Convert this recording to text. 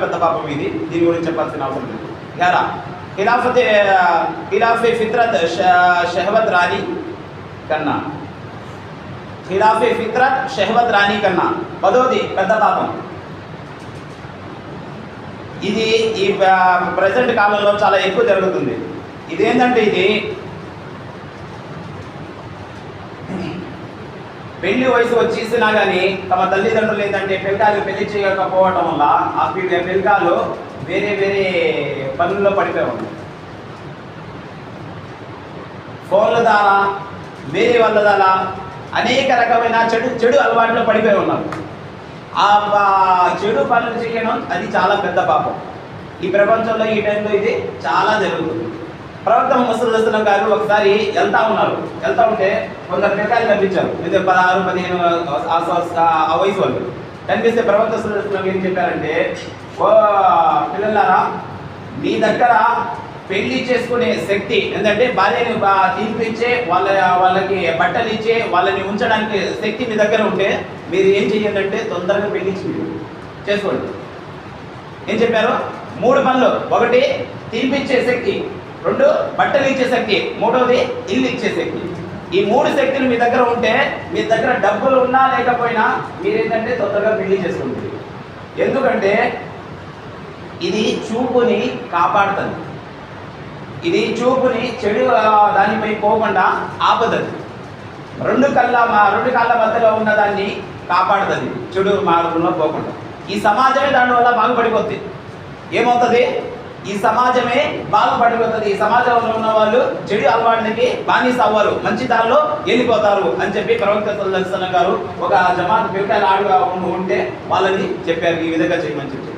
పెద్ద పాపం ఇది, దీని గురించి చెప్పాల్సిన అవసరం లేదు. 11 ఖిలాఫే ఫిత్రత్ షహవత్ రాణి కన్నా, ఖిలాఫే ఫిత్రత్ షహవత్ రాణి కన్నా 10ది పెద్ద పాపం. ఇది ఈ ప్రజెంట్ కాలంలో చాలా ఎక్కువ జరుగుతుంది. ఇదేంటంటే ఇది పెళ్లి వయసు వచ్చేసినా కానీ తమ తల్లిదండ్రులు ఏంటంటే పెళ్లి చేయకపోవడం వల్ల ఆ పిల్లకాయలు వేరే వేరే పనుల్లో పడిపోయి ఉన్నాయి. ఫోన్ల ద్వారా, వేరే వాళ్ళ ద్వారా అనేక రకమైన చెడు అలవాట్లు పడిపోయి ఉన్నారు. ఆ చెడు పనులు చేయడం అది చాలా పెద్ద పాపం. ఈ ప్రపంచంలో ఈ టైంలో ఇది చాలా జరుగుతుంది. ప్రవక్త ముహమ్మద్ సల్లల్లాహు అలైహి వసల్లం గారు ఒకసారి వెళ్తా ఉంటే కొందరు పిల్లకాయలు కనిపించారు. ఇది 16-15 ఆ వయసు వాళ్ళు కనిపిస్తే ప్రవక్త సల్లల్లాహు అలైహి వసల్లం ఏం చెప్పారంటే, ఓ పిల్లలారా, మీ దగ్గర పెళ్లి చేసుకునే శక్తి ఏంటంటే భార్యని తీర్పిచ్చే వాళ్ళకి బట్టలు ఇచ్చే వాళ్ళని ఉంచడానికి శక్తి మీ దగ్గర ఉంటే మీరు ఏం చెయ్యండి, తొందరగా పెళ్లి చేసుకోండి. ఏం చెప్పారు? 3 పనులు. 1 తీర్పిచ్చే శక్తి, 2 బట్టలు ఇచ్చే శక్తి, 3వది ఇల్లు ఇచ్చే శక్తి. ఈ 3 శక్తులు మీ దగ్గర ఉంటే, మీ దగ్గర డబ్బులు ఉన్నా లేకపోయినా మీరేంటంటే తొందరగా పెళ్లి చేసుకుంటుంది. ఎందుకంటే ఇది చూపుని కాపాడుతుంది. ఇది చూపుని చెడు దానిపై పోకుండా ఆపదది. 2 కాళ్ళ మధ్యలో ఉన్న దాన్ని కాపాడుతుంది, చెడు మార్గంలో పోకుండా. ఈ సమాజమే దానివల్ల బాగుపడిపోతుంది. ఏమవుతుంది? ఈ సమాజమే బాగుపడిపోతుంది. ఈ సమాజంలో ఉన్న వాళ్ళు చెడు అలవాట్లకి బానిస అవ్వరు, మంచి దారిలో వెళ్ళిపోతారు అని చెప్పి ప్రవక్త సల్లల్లాహు అలైహి వసల్లం గారు ఒక జమాత్ పిల్లకాయలు ఉంటే వాళ్ళని చెప్పారు, ఈ విధంగా చేయమని చెప్పి.